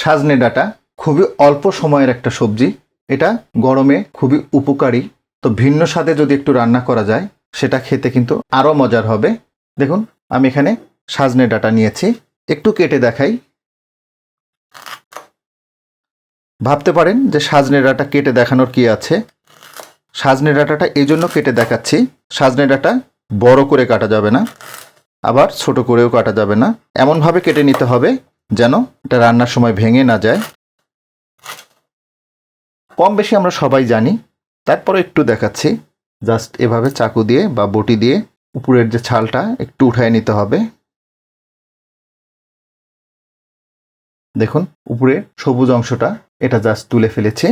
সাজনে ডাঁটা খুবই অল্প সময়ের একটা সবজি। এটা গরমে খুবই উপকারী। তো ভিন্ন স্বাদে যদি একটু রান্না করা যায় সেটা খেতে কিন্তু আরও মজার হবে। দেখুন আমি এখানে সাজনে ডাঁটা নিয়েছি, একটু কেটে দেখাই। ভাবতে পারেন যে সাজনে ডাঁটা কেটে দেখানোর কি আছে। সাজনে ডাঁটাটা এই জন্য কেটে দেখাচ্ছি, সাজনে ডাঁটা বড় করে কাটা যাবে না, আবার ছোট করেও কাটা যাবে না। এমনভাবে কেটে নিতে হবে যেন এটা রান্নার সময় ভেঙে না যায়। কম বেশি আমরা সবাই জানি, তারপরে একটু দেখাচ্ছি। জাস্ট এভাবে চাকু দিয়ে বা বটি দিয়ে উপরের যে ছালটা একটু উঠায় নিতে হবে। দেখুন উপরে সবুজ অংশটা এটা জাস্ট তুলে ফেলেছি।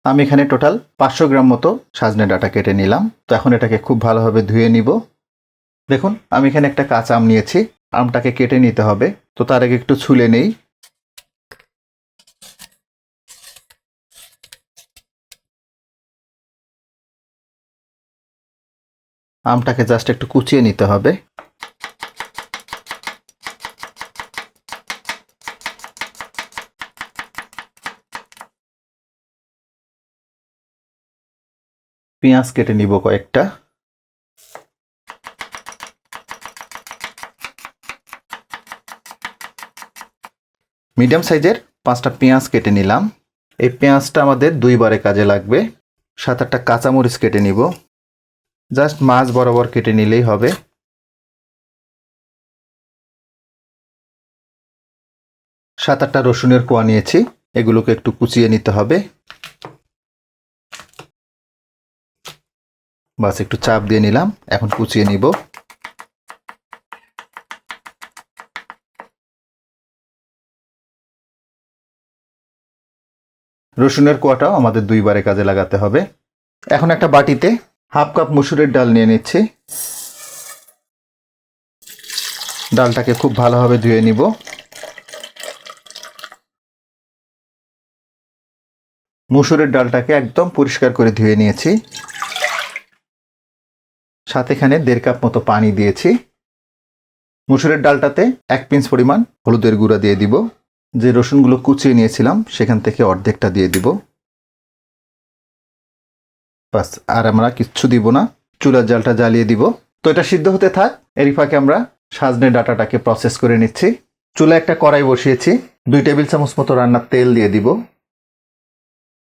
আমি এখানে টোটাল 500 গ্রাম মতো সাজনে ডাঁটা কেটে নিলাম। তো এখন এটাকে খুব ভালোভাবে ধুয়ে নিব। দেখুন আমি এখানে একটা কাঁচা আম নিয়েছি, আমটাকে কেটে নিতে হবে। তো তার আগে একটু ছুলে নেই। আমটাকে জাস্ট একটু কুচিয়ে নিতে হবে। পেঁয়াজ কেটে নিব কয়েকটা। মিডিয়াম সাইজের 5টা পেঁয়াজ কেটে নিলাম। এই পেঁয়াজটা আমাদের 2বারে কাজে লাগবে। 7-8টা কাঁচামরিচ কেটে নিব। জাস্ট মাছ বরাবর কেটে নিলেই হবে। 7-8টা রসুনের কোয়া নিয়েছি, এগুলোকে একটু কুচিয়ে নিতে হবে। বাস একটু চাপ দিয়ে নিলাম, এখন কুচিয়ে নিব। রসুনের কোয়াটাও আমাদের 2বারে কাজে লাগাতে হবে। এখন একটা বাটিতে 1/2 কাপ মসুরের ডাল নিয়ে নিচ্ছি। ডালটাকে খুব ভালোভাবে ধুয়ে নিব। মসুরের ডালটাকে একদম পরিষ্কার করে ধুয়ে নিয়েছি। সাথে এখানে 1.5 কাপ মতো পানি দিয়েছি। মসুরের ডালটাতে 1 পিঞ্চ পরিমাণ হলুদের গুঁড়া দিয়ে দিব। যে রসুনগুলো কুচিয়ে নিয়েছিলাম সেখান থেকে অর্ধেকটা দিয়ে দিব। বাস, আর আমরা কিচ্ছু দিব না। চুলার জালটা জ্বালিয়ে দিব। তো এটা সিদ্ধ হতে থাক। এরই ফাঁকে আমরা সাজনে ডাঁটাটাকে প্রসেস করে নিচ্ছি। চুলায় একটা কড়াই বসিয়েছি, 2 টেবিল চামচ মতো রান্নার তেল দিয়ে দিব।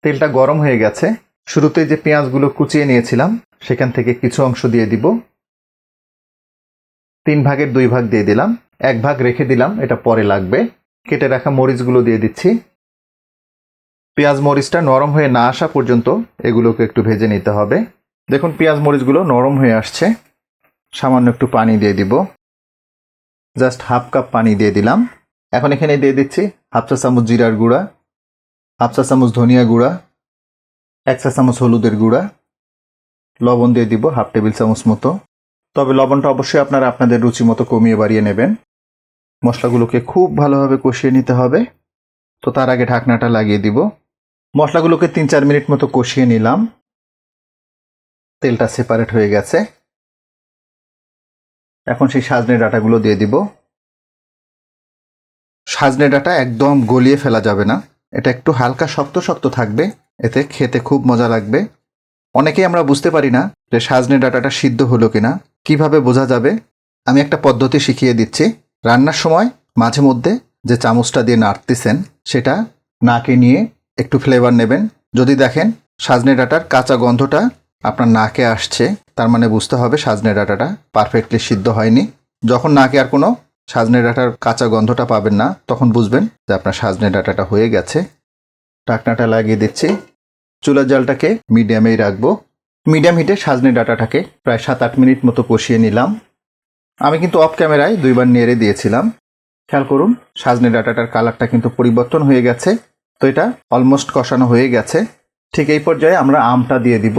তেলটা গরম হয়ে গেছে। শুরুতে যে পেঁয়াজগুলো কুচিয়ে নিয়েছিলাম সেখান থেকে কিছু অংশ দিয়ে দিব। 3 ভাগের 2 ভাগ দিয়ে দিলাম। 1 ভাগ রেখে দিলাম, এটা পরে লাগবে। কেটে রাখা মরিচগুলো দিয়ে দিচ্ছি। পেঁয়াজ মরিচটা নরম হয়ে না আসা পর্যন্ত এগুলোকে একটু ভেজে নিতে হবে। দেখুন পেঁয়াজ মরিচগুলো নরম হয়ে আসছে। সামান্য একটু পানি দিয়ে দিব। জাস্ট 1/2 কাপ পানি দিয়ে দিলাম। এখন এখানে দিয়ে দিচ্ছি 1/2 চা চামচ জিরার গুঁড়া, 1/2 চা চামচ ধনিয়া গুঁড়া, 1 চা চামচ হলুদের গুঁড়া, লবণ দিয়ে দিব 1/2 টেবিল চামচ মতো। তবে লবণটা অবশ্যই আপনারা আপনাদের রুচি মতো কমিয়ে বাড়িয়ে নেবেন। মশলাগুলোকে খুব ভালোভাবে কষিয়ে নিতে হবে। তো তার আগে ঢাকনাটা লাগিয়ে দিব। মশলাগুলোকে 3-4 মিনিট মতো কষিয়ে নিলাম। তেলটা সেপারেট হয়ে গেছে। এখন সেই সাজনে ডাঁটাগুলো দিয়ে দিব। সাজনে ডাঁটা একদম গলিয়ে ফেলা যাবে না, এটা একটু হালকা শক্ত শক্ত থাকবে, এতে খেতে খুব মজা লাগবে। অনেকেই আমরা বুঝতে পারি না যে সাজনে ডাঁটাটা সিদ্ধ হলো কিনা। কিভাবে বোঝা যাবে? আমি একটা পদ্ধতি শিখিয়ে দিচ্ছি। রান্নার সময় মাঝে মধ্যে যে চামচটা দিয়ে নাড়তেছেন সেটা নাকে নিয়ে একটু ফ্লেভার নেবেন। যদি দেখেন সাজনে ডাঁটার কাঁচা গন্ধটা আপনার নাকে আসছে, তার মানে বুঝতে হবে সাজনে ডাঁটাটা পারফেক্টলি সিদ্ধ হয়নি। যখন নাকে আর কোনো সাজনে ডাঁটার কাঁচা গন্ধটা পাবেন না, তখন বুঝবেন যে আপনার সাজনে ডাঁটাটা হয়ে গেছে। ঢাকনাটা লাগিয়ে দিচ্ছি। চুলার জালটাকে মিডিয়ামেই রাখবো। মিডিয়াম হিটে সাজনে ডাঁটাটাকে প্রায় 7-8 মিনিট মতো কষিয়ে নিলাম। আমি কিন্তু অফ ক্যামেরায় 2বার নেড়ে দিয়েছিলাম। খেয়াল করুন সাজনে ডাঁটাটার কালারটা কিন্তু পরিবর্তন হয়ে গেছে। তো এটা অলমোস্ট কষানো হয়ে গেছে। ঠিক এই পর্যায়ে আমরা আমটা দিয়ে দিব।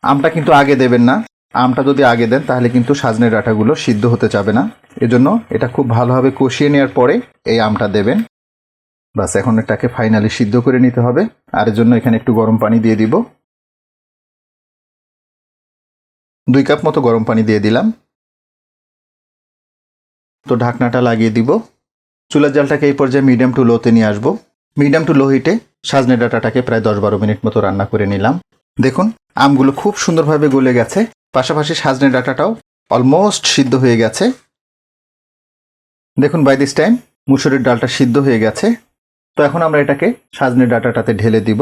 আমটা কিন্তু আগে দেবেন না। আমটা যদি আগে দেন তাহলে কিন্তু সাজনে ডাঁটাগুলো সিদ্ধ হতে যাবে না। এজন্য এটা খুব ভালোভাবে কষিয়ে নেওয়ার পরে এই আমটা দেবেন। বাস, এখন এটাকে ফাইনালি সিদ্ধ করে নিতে হবে। আর এর জন্য এখানে একটু গরম পানি দিয়ে দিব। 2 কাপ মতো গরম পানি দিয়ে দিলাম। তো ঢাকনাটা লাগিয়ে দিব। চুলার জালটাকে এই পর্যায়ে মিডিয়াম টু লোতে নিয়ে আসবো। মিডিয়াম টু লো হিটে সাজনে ডাঁটাটাকে প্রায় 10-12 মিনিট মতো রান্না করে নিলাম। দেখুন আমগুলো খুব সুন্দরভাবে গলে গেছে, পাশাপাশি সাজনে ডাঁটাটাও অলমোস্ট সিদ্ধ হয়ে গেছে। দেখুন বাই দিস টাইম মুসুরির ডালটা সিদ্ধ হয়ে গেছে। তো এখন আমরা এটাকে সাজনে ডাঁটাটাতে ঢেলে দিব।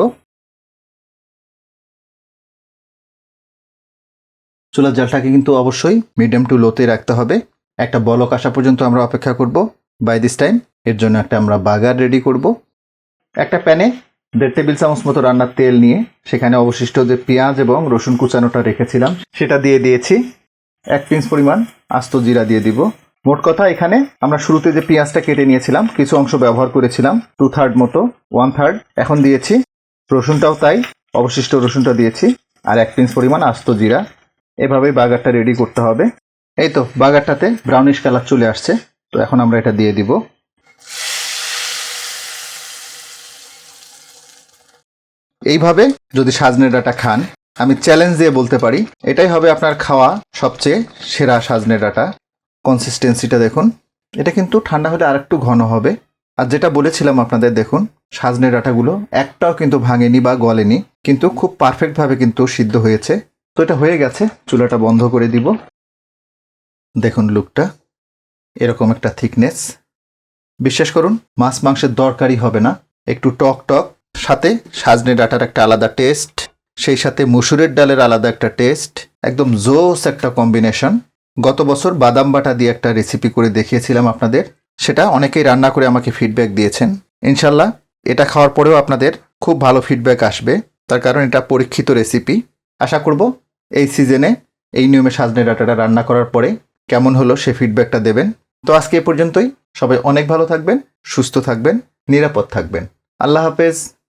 চুলার জালটাকে কিন্তু অবশ্যই মিডিয়াম টু লোতে রাখতে হবে। একটা বলক আসা পর্যন্ত আমরা অপেক্ষা করব। বাই দিস টাইম এর জন্য একটা আমরা বাগার রেডি করব। একটা প্যানে 1.5 টেবিল চামচ মতো রান্নার তেল নিয়ে সেখানে অবশিষ্ট যে পেঁয়াজ এবং রসুন কুচানোটা রেখেছিলাম সেটা দিয়ে দিয়েছি। 1 পিঞ্চ পরিমাণ আস্ত জিরা দিয়ে দিব। মোট কথা এখানে আমরা শুরুতে যে পেঁয়াজটা কেটে নিয়েছিলাম কিছু অংশ ব্যবহার করেছিলাম, 2/3 মতো, 1/3 এখন দিয়েছি। রসুনটাও তাই, অবশিষ্ট রসুনটা দিয়েছি, আর 1 পিঞ্চ পরিমাণ আস্ত জিরা। এভাবেই বাগারটা রেডি করতে হবে। এই তো বাগারটাতে ব্রাউনিশ কালার চলে আসছে। তো এখন আমরা এটা দিয়ে দিব। এইভাবে যদি সাজনে ডাঁটা খান, আমি চ্যালেঞ্জ দিয়ে বলতে পারি এটাই হবে আপনার খাওয়া সবচেয়ে সেরা সাজনে ডাঁটা। কনসিস্টেন্সিটা দেখুন, এটা কিন্তু ঠান্ডা হলে আরেকটু ঘন হবে। আর যেটা বলেছিলাম আপনাদের, দেখুন সাজনে ডাঁটাগুলো একটাও কিন্তু ভাঙেনি বা গলেনি, কিন্তু খুব পারফেক্টভাবে কিন্তু সিদ্ধ হয়েছে। তো এটা হয়ে গেছে, চুলাটা বন্ধ করে দিব। দেখুন লুকটা, এরকম একটা থিকনেস। বিশ্বাস করুন মাছ মাংসের দরকারই হবে না। একটু টক টক, সাথে সাজনে ডাঁটার একটা আলাদা টেস্ট, সেই সাথে মুসুরের ডালের আলাদা একটা টেস্ট, একদম জোস একটা কম্বিনেশন। গত বছর বাদাম বাটা দিয়ে একটা রেসিপি করে দেখিয়েছিলাম আপনাদের, সেটা অনেকেই রান্না করে আমাকে ফিডব্যাক দিয়েছেন। ইনশাল্লাহ এটা খাওয়ার পরেও আপনাদের খুব ভালো ফিডব্যাক আসবে, তার কারণ এটা পরীক্ষিত রেসিপি। আশা করব এই সিজনে এই নিয়মে সাজনে ডাঁটাটা রান্না করার পরে কেমন হলো সে ফিডব্যাকটা দেবেন। তো আজকে এ পর্যন্তই। সবাই অনেক ভালো থাকবেন, সুস্থ থাকবেন, নিরাপদ থাকবেন। আল্লাহ হাফেজ।